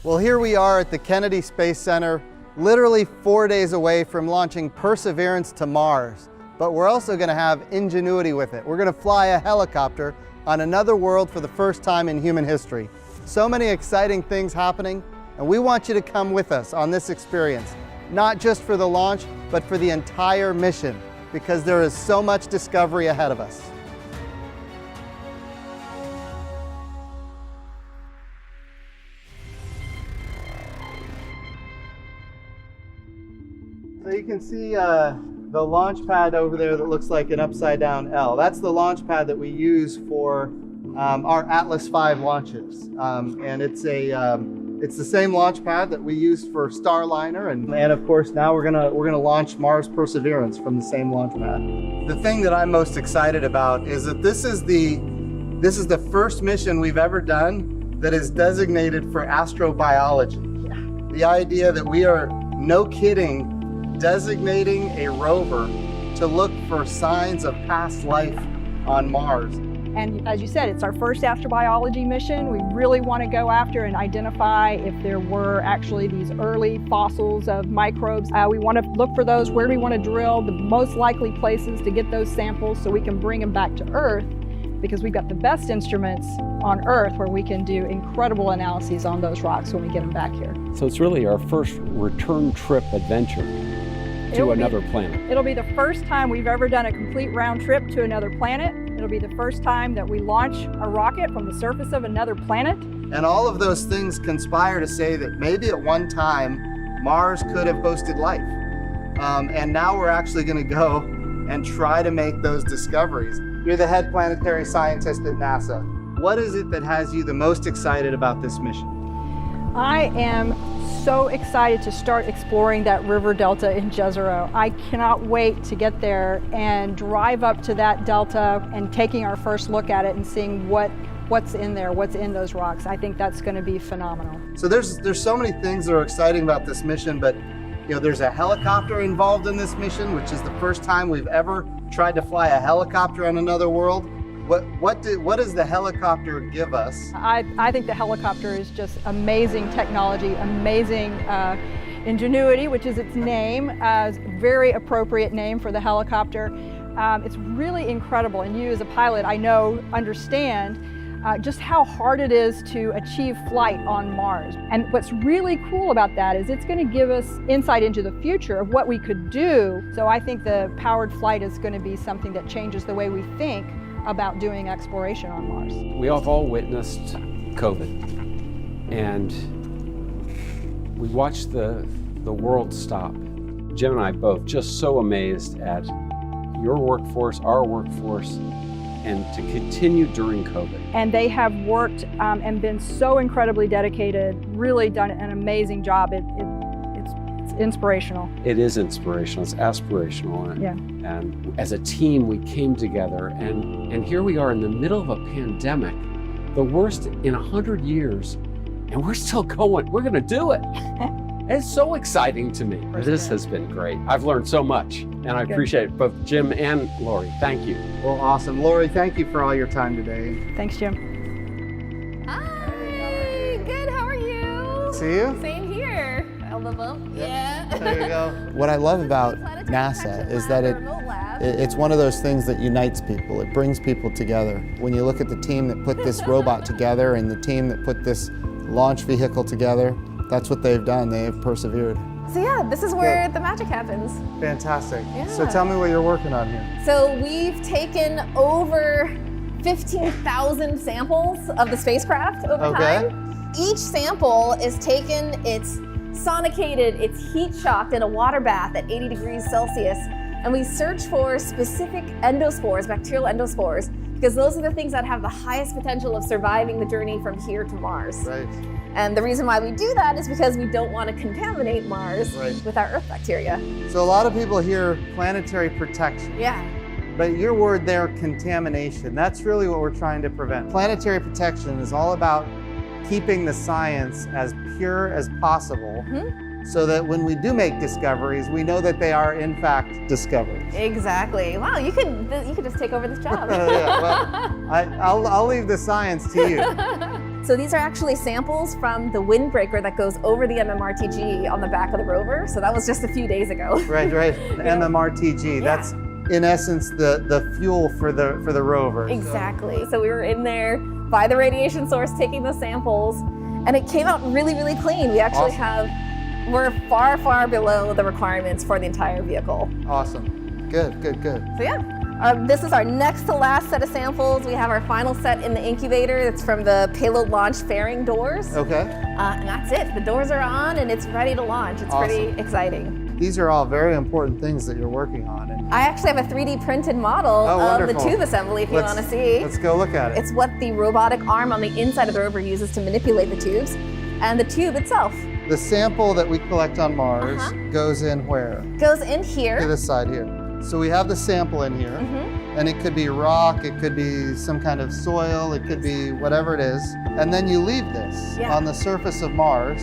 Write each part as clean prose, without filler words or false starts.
Well, here we are at the Kennedy Space Center, literally 4 days away from launching Perseverance to Mars. But we're also going to have ingenuity with it. We're going to fly a helicopter on another world for the first time in human history. So many exciting things happening, and we want you to come with us on this experience, not just for the launch, but for the entire mission, because there is so much discovery ahead of us. So you can see the launch pad over there that looks like an upside down L. That's the launch pad that we use for our Atlas V launches. And it's the same launch pad that we used for Starliner, and of course now we're gonna launch Mars Perseverance from the same launch pad. The thing that I'm most excited about is that this is the first mission we've ever done that is designated for astrobiology. Yeah. The idea that we are, no kidding, designating a rover to look for signs of past life on Mars. And as you said, it's our first astrobiology mission. We really want to go after and identify if there were actually these early fossils of microbes. We want to look for those. Where do we want to drill? The most likely places to get those samples so we can bring them back to Earth, because we've got the best instruments on Earth where we can do incredible analyses on those rocks when we get them back here. So it's really our first return trip adventure to another planet. It'll be the first time we've ever done a complete round trip to another planet. It'll be the first time that we launch a rocket from the surface of another planet. And all of those things conspire to say that maybe at one time Mars could have hosted life. And now we're actually going to go and try to make those discoveries. You're the head planetary scientist at NASA. What is it that has you the most excited about this mission? I am so excited to start exploring that river delta in Jezero. I cannot wait to get there and drive up to that delta and taking our first look at it and seeing what's in there, what's in those rocks. I think that's going to be phenomenal. So there's so many things that are exciting about this mission, but there's a helicopter involved in this mission, which is the first time we've ever tried to fly a helicopter on another world. What does the helicopter give us? I think the helicopter is just amazing technology, amazing ingenuity, which is its name, very appropriate name for the helicopter. It's really incredible, and you as a pilot, I know, understand just how hard it is to achieve flight on Mars. And what's really cool about that is it's going to give us insight into the future of what we could do. So I think the powered flight is going to be something that changes the way we think about doing exploration on Mars. We have all witnessed COVID, and we watched the world stop. Jim and I both just so amazed at your workforce, our workforce, and to continue during COVID. And they have worked and been so incredibly dedicated, really done an amazing job. It's inspirational. It is inspirational, it's aspirational. And as a team, we came together, and here we are in the middle of a pandemic, the worst in 100 years, and we're still going. We're gonna do it. It's so exciting to me. This has been great. I've learned so much, and I appreciate it, both Jim and Lori. Thank you. Well, awesome. Lori, thank you for all your time today. Thanks, Jim. Hi, good, how are you? See you? Same here. A little, yeah. There you go. What I love about NASA is that it's one of those things that unites people. It brings people together. When you look at the team that put this robot together and the team that put this launch vehicle together, that's what they've done. They have persevered. So yeah, this is where the magic happens. Fantastic. Yeah. So tell me what you're working on here. So we've taken over 15,000 samples of the spacecraft over time. Each sample is taken, it's sonicated, it's heat shocked in a water bath at 80 degrees Celsius. And we search for specific endospores, bacterial endospores, because those are the things that have the highest potential of surviving the journey from here to Mars. Right. And the reason why we do that is because we don't want to contaminate Mars with our Earth bacteria. So a lot of people hear planetary protection. Yeah. But your word there, contamination, that's really what we're trying to prevent. Planetary protection is all about keeping the science as pure as possible, so that when we do make discoveries, we know that they are in fact discoveries. Exactly. Wow, you could just take over this job. Yeah, well, I'll leave the science to you. So these are actually samples from the windbreaker that goes over the MMRTG on the back of the rover. So that was just a few days ago. Right. MMRTG. Yeah. That's in essence the fuel for the rover. Exactly. So we were in there by the radiation source taking the samples, and it came out really, really clean. We actually we're far, far below the requirements for the entire vehicle. Awesome. Good. So yeah, this is our next to last set of samples. We have our final set in the incubator. It's from the payload launch fairing doors. Okay. And that's it. The doors are on and it's ready to launch. It's pretty exciting. These are all very important things that you're working on. And I actually have a 3D printed model of the tube assembly if you want to see. Let's go look at it. It's what the robotic arm on the inside of the rover uses to manipulate the tubes, and the tube itself. The sample that we collect on Mars goes in where? Goes in here. To this side here. So we have the sample in here, and it could be rock, it could be some kind of soil, it could be whatever it is. And then you leave this on the surface of Mars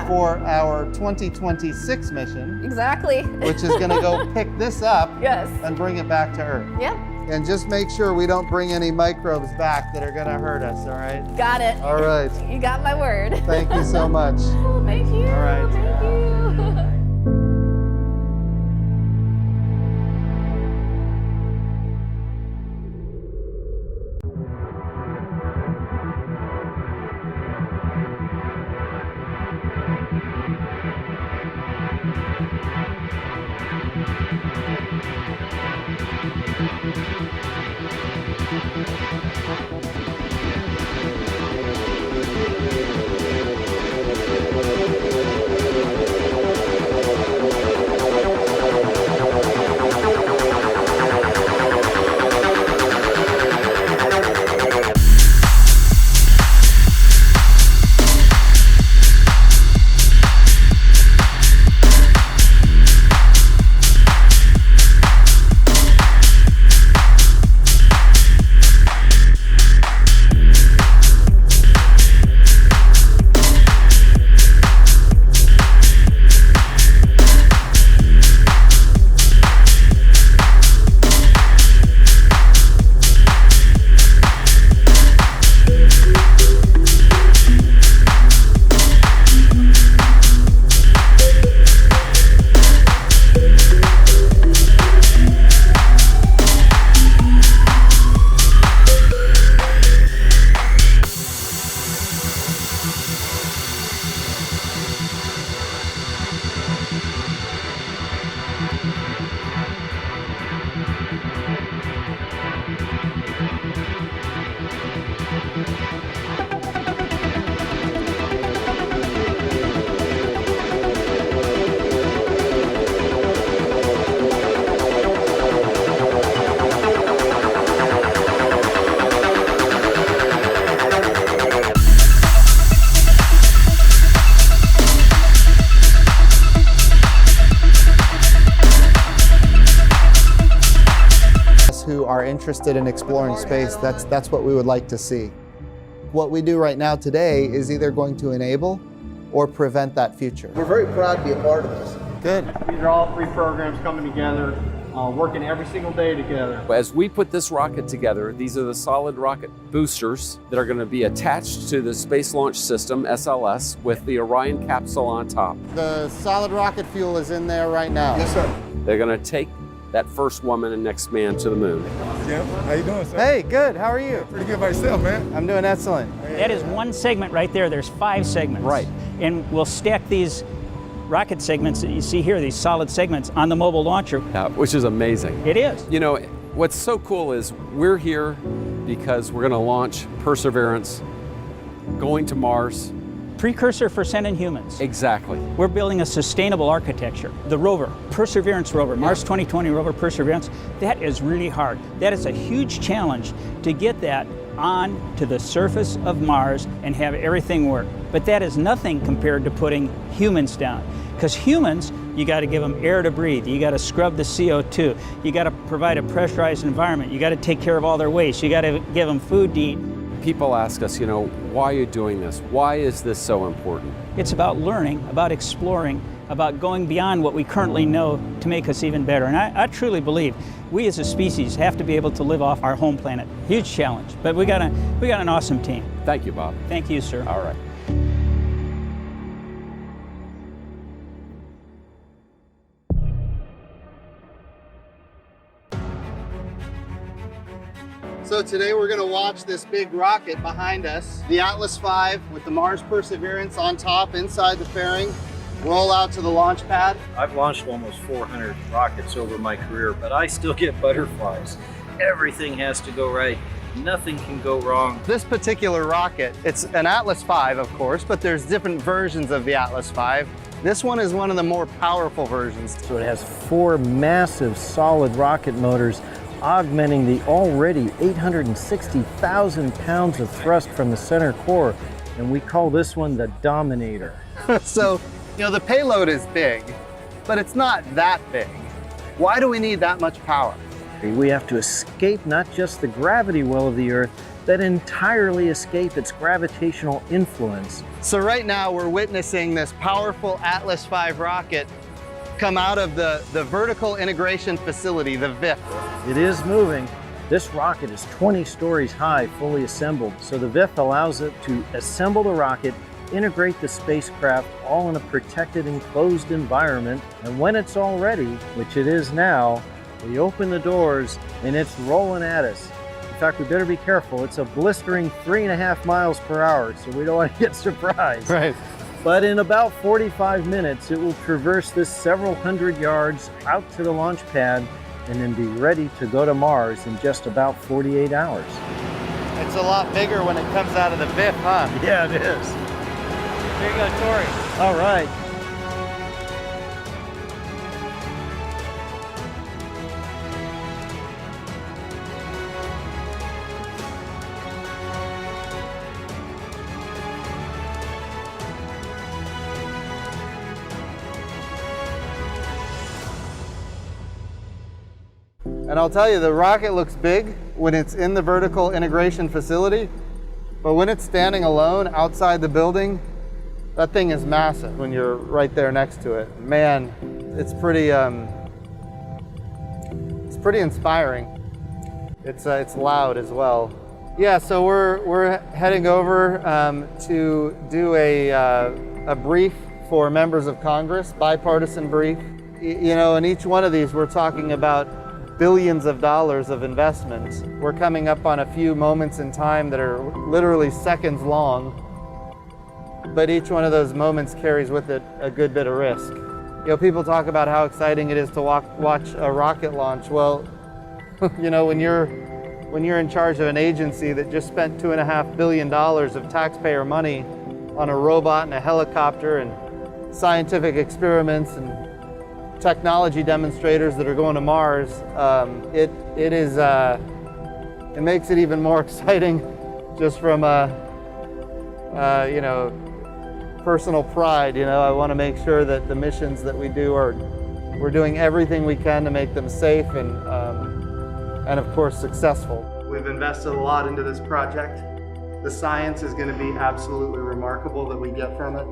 for our 2026 mission. Exactly. Which is gonna go pick this up Yes. and bring it back to Earth. Yep. And just make sure we don't bring any microbes back that are gonna hurt us, all right? Got it. All right. You got my word. Thank you so much. Thank you. All right. Thank you. Who are interested in exploring space, that's what we would like to see. What we do right now today is either going to enable or prevent that future. We're very proud to be a part of this. Good. These are all 3 programs coming together, working every single day together. As we put this rocket together, these are the solid rocket boosters that are going to be attached to the Space Launch System, SLS, with the Orion capsule on top. The solid rocket fuel is in there right now. Yes, sir. They're going to take that first woman and next man to the moon. Jim, how you doing, sir? Hey, good. How are you? Pretty good by yourself, man. I'm doing excellent. That is one segment right there. There's 5 segments. Right. And we'll stack these rocket segments that you see here, these solid segments, on the mobile launcher. Which is amazing. It is. You know, what's so cool is we're here because we're going to launch Perseverance, going to Mars. Precursor for sending humans. Exactly. We're building a sustainable architecture. The rover, Perseverance rover, Mars 2020 rover Perseverance, that is really hard. That is a huge challenge to get that on to the surface of Mars and have everything work. But that is nothing compared to putting humans down. Because humans, you got to give them air to breathe. You got to scrub the CO2. You got to provide a pressurized environment. You got to take care of all their waste. You got to give them food to eat. People ask us, you know, why are you doing this? Why is this so important? It's about learning, about exploring, about going beyond what we currently know to make us even better. And I truly believe We as a species have to be able to live off our home planet. Huge challenge, but we got an awesome team. Thank you, Bob. Thank you, sir. All right. So today we're going to watch this big rocket behind us, the Atlas V with the Mars Perseverance on top inside the fairing, roll out to the launch pad. I've launched almost 400 rockets over my career, but I still get butterflies. Everything has to go right. Nothing can go wrong. This particular rocket, it's an Atlas V, of course, but there's different versions of the Atlas V. This one is one of the more powerful versions. So it has 4 massive solid rocket motors augmenting the already 860,000 pounds of thrust from the center core, and we call this one the Dominator. So, you know, the payload is big, but it's not that big. Why do we need that much power? We have to escape not just the gravity well of the Earth, but entirely escape its gravitational influence. So right now we're witnessing this powerful Atlas V rocket come out of the Vertical Integration Facility, the VIF. It is moving. This rocket is 20 stories high, fully assembled. So the VIF allows it to assemble the rocket, integrate the spacecraft, all in a protected, enclosed environment. And when it's all ready, which it is now, we open the doors and it's rolling at us. In fact, we better be careful. It's a blistering 3.5 miles per hour, so we don't want to get surprised. Right. But in about 45 minutes, it will traverse this several hundred yards out to the launch pad and then be ready to go to Mars in just about 48 hours. It's a lot bigger when it comes out of the VIF, huh? Yeah, it is. Here you go, Tori. All right. And I'll tell you, the rocket looks big when it's in the Vertical Integration Facility, but when it's standing alone outside the building, that thing is massive when you're right there next to it. Man, it's pretty inspiring. It's loud as well. Yeah, so we're heading over to do a brief for members of Congress, bipartisan brief. You know, in each one of these, we're talking about billions of dollars of investment. We're coming up on a few moments in time that are literally seconds long, but each one of those moments carries with it a good bit of risk. You know, people talk about how exciting it is to watch a rocket launch. Well, you know, when you're in charge of an agency that just spent $2.5 billion of taxpayer money on a robot and a helicopter and scientific experiments and technology demonstrators that are going to Mars, it makes it even more exciting just from you know, personal pride. You know, I want to make sure that the missions that we do we're doing everything we can to make them safe and of course successful. We've invested a lot into this project. The science is going to be absolutely remarkable that we get from it,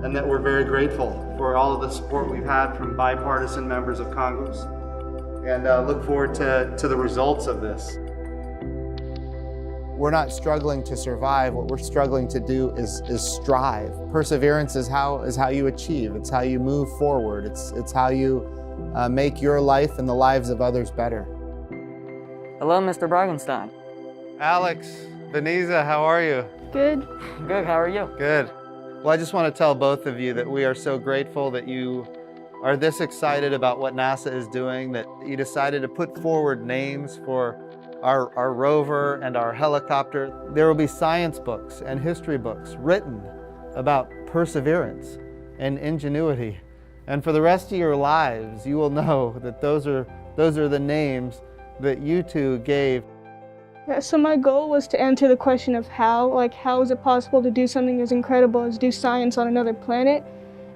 and that we're very grateful for all of the support we've had from bipartisan members of Congress, and look forward to the results of this. We're not struggling to survive. What we're struggling to do is strive. Perseverance is how you achieve. It's how you move forward. It's how you make your life and the lives of others better. Hello, Mr. Bridenstine. Alex, Beniza, how are you? Good. Good, how are you? Good. Well, I just want to tell both of you that we are so grateful that you are this excited about what NASA is doing, that you decided to put forward names for our rover and our helicopter. There will be science books and history books written about perseverance and ingenuity. And for the rest of your lives, you will know that those are the names that you two gave. Yeah, so my goal was to answer the question of how is it possible to do something as incredible as do science on another planet?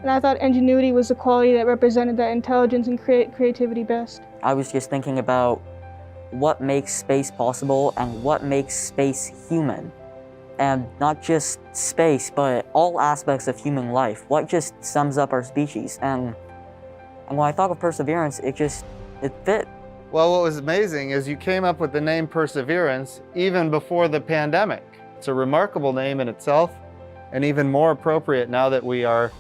And I thought ingenuity was the quality that represented that intelligence and creativity best. I was just thinking about what makes space possible and what makes space human. And not just space, but all aspects of human life. What just sums up our species? And when I thought of perseverance, it fit. Well, what was amazing is you came up with the name Perseverance even before the pandemic. It's a remarkable name in itself, and even more appropriate now that we are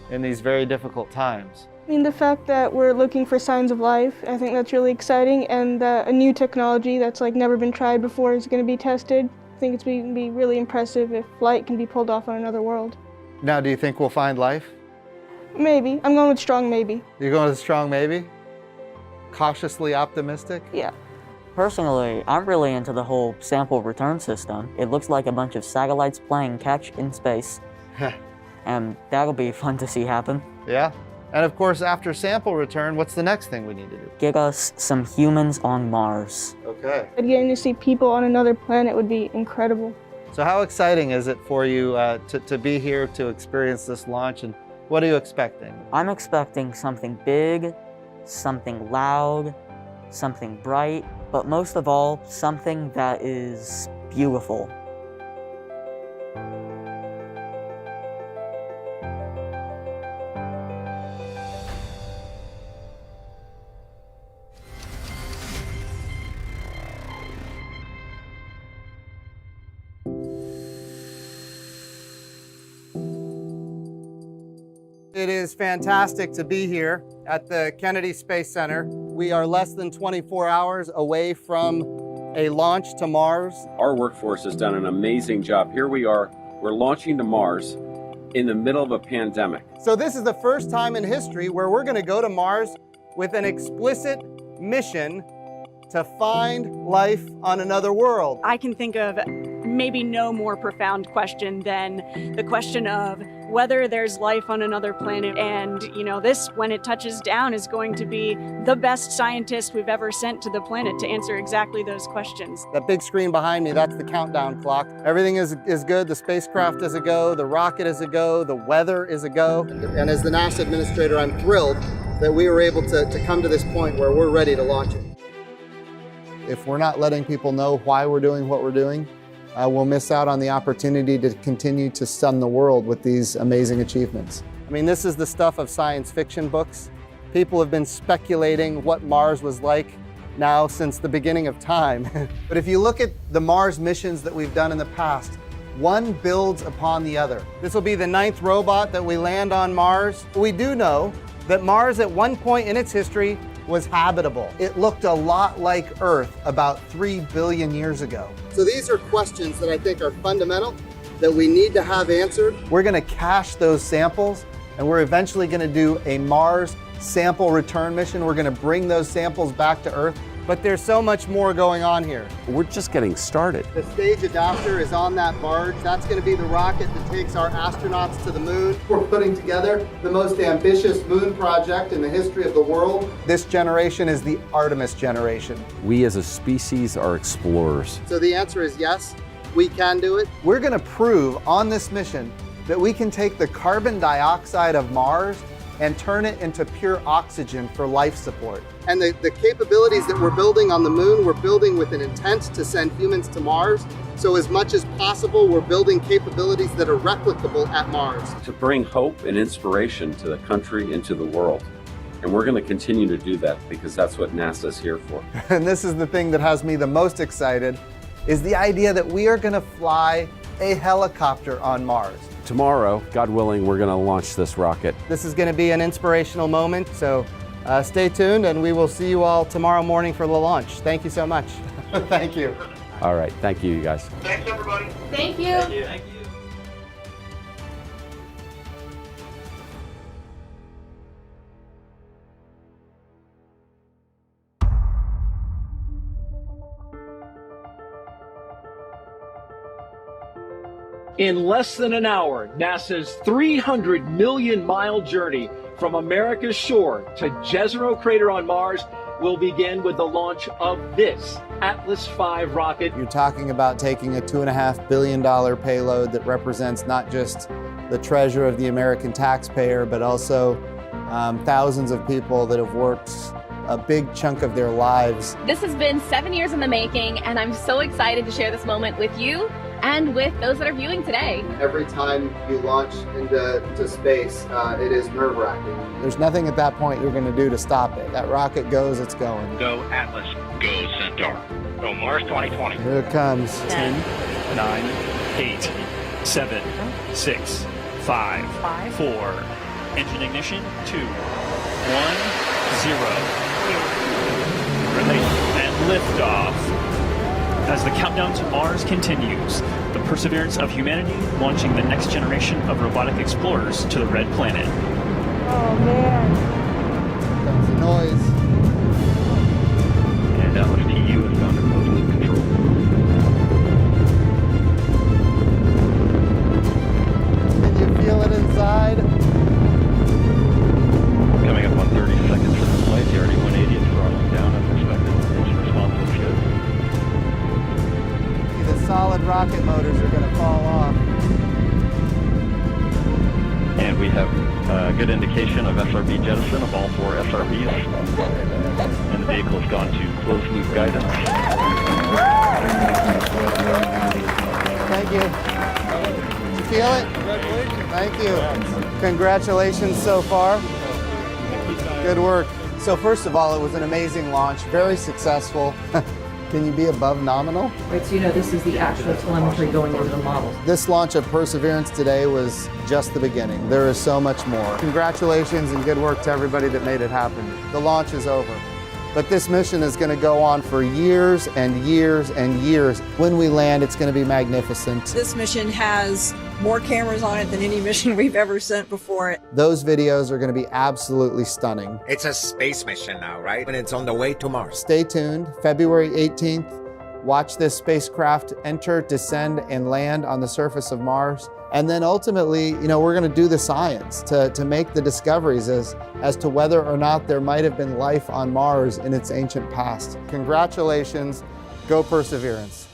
in these very difficult times. I mean, the fact that we're looking for signs of life, I think that's really exciting, and that a new technology that's like never been tried before is going to be tested. I think it's going to be really impressive if light can be pulled off on another world. Now, do you think we'll find life? Maybe. I'm going with strong maybe. You're going with a strong maybe? Cautiously optimistic? Yeah. Personally, I'm really into the whole sample return system. It looks like a bunch of satellites playing catch in space. And that'll be fun to see happen. Yeah. And of course, after sample return, what's the next thing we need to do? Get us some humans on Mars. Okay. And getting to see people on another planet would be incredible. So how exciting is it for you to be here to experience this launch, and what are you expecting? I'm expecting something big, something loud, something bright, but most of all, something that is beautiful. It is fantastic to be here at the Kennedy Space Center. We are less than 24 hours away from a launch to Mars. Our workforce has done an amazing job. Here we are, we're launching to Mars in the middle of a pandemic. So this is the first time in history where we're going to go to Mars with an explicit mission to find life on another world. I can think of maybe no more profound question than the question of whether there's life on another planet. And, you know, this, when it touches down, is going to be the best scientist we've ever sent to the planet to answer exactly those questions. That big screen behind me, that's the countdown clock. Everything is good. The spacecraft is a go. The rocket is a go. The weather is a go. And as the NASA Administrator, I'm thrilled that we were able to come to this point where we're ready to launch it. If we're not letting people know why we're doing what we're doing, we'll miss out on the opportunity to continue to stun the world with these amazing achievements. I mean, this is the stuff of science fiction books. People have been speculating what Mars was like now since the beginning of time. But if you look at the Mars missions that we've done in the past, one builds upon the other. This will be the 9th robot that we land on Mars. We do know that Mars at one point in its history was habitable. It looked a lot like Earth about 3 billion years ago. So these are questions that I think are fundamental, that we need to have answered. We're going to cache those samples, and we're eventually going to do a Mars sample return mission. We're going to bring those samples back to Earth. But there's so much more going on here. We're just getting started. The stage adapter is on that barge. That's going to be the rocket that takes our astronauts to the moon. We're putting together the most ambitious moon project in the history of the world. This generation is the Artemis generation. We as a species are explorers. So the answer is yes, we can do it. We're going to prove on this mission that we can take the carbon dioxide of Mars and turn it into pure oxygen for life support. And the capabilities that we're building on the moon, we're building with an intent to send humans to Mars. So as much as possible, we're building capabilities that are replicable at Mars. To bring hope and inspiration to the country and to the world. And we're going to continue to do that because that's what NASA's here for. And this is the thing that has me the most excited, is the idea that we are going to fly a helicopter on Mars. Tomorrow, God willing, we're going to launch this rocket. This is going to be an inspirational moment, so stay tuned, and we will see you all tomorrow morning for the launch. Thank you so much. Thank you. All right, thank you, you guys. Thanks, everybody. Thank you. Thank you. Thank you. In less than an hour, NASA's 300 million mile journey from America's shore to Jezero Crater on Mars will begin with the launch of this Atlas V rocket. You're talking about taking a $2.5 billion payload that represents not just the treasure of the American taxpayer, but also thousands of people that have worked a big chunk of their lives. This has been 7 years in the making, and I'm so excited to share this moment with you and with those that are viewing today. Every time you launch into space, it is nerve-wracking. There's nothing at that point you're going to do to stop it. That rocket goes, it's going. Go Atlas, go Centaur, go Mars 2020. Here it comes. 10, 9, 8, 7, 6, 5, 4. Engine ignition, 2, 1, 0. Release and liftoff. As the countdown to Mars continues, the perseverance of humanity launching the next generation of robotic explorers to the Red Planet. Oh man. Comes the noise. And Atlas TU is under closed loop control. Can you feel it inside? Coming up on 30 seconds for the flight. The RD-180 is throttling down as expected. Most response looks good. The solid rocket motors are going to fall off. And we have a good indication of SRB jettison of all 4 SRBs. And the vehicle has gone to closed loop guidance. Thank you. Did you feel it? Congratulations. Thank you. Congratulations so far. Good work. So first of all, it was an amazing launch, very successful. Can you be above nominal? Right, so you know this is the actual telemetry going into the model. This launch of Perseverance today was just the beginning. There is so much more. Congratulations and good work to everybody that made it happen. The launch is over. But this mission is going to go on for years and years and years. When we land, it's going to be magnificent. This mission has more cameras on it than any mission we've ever sent before. Those videos are going to be absolutely stunning. It's a space mission now, right? And it's on the way to Mars. Stay tuned. February 18th, watch this spacecraft enter, descend, and land on the surface of Mars. And then ultimately, we're going to do the science to make the discoveries as to whether or not there might have been life on Mars in its ancient past. Congratulations. Go Perseverance.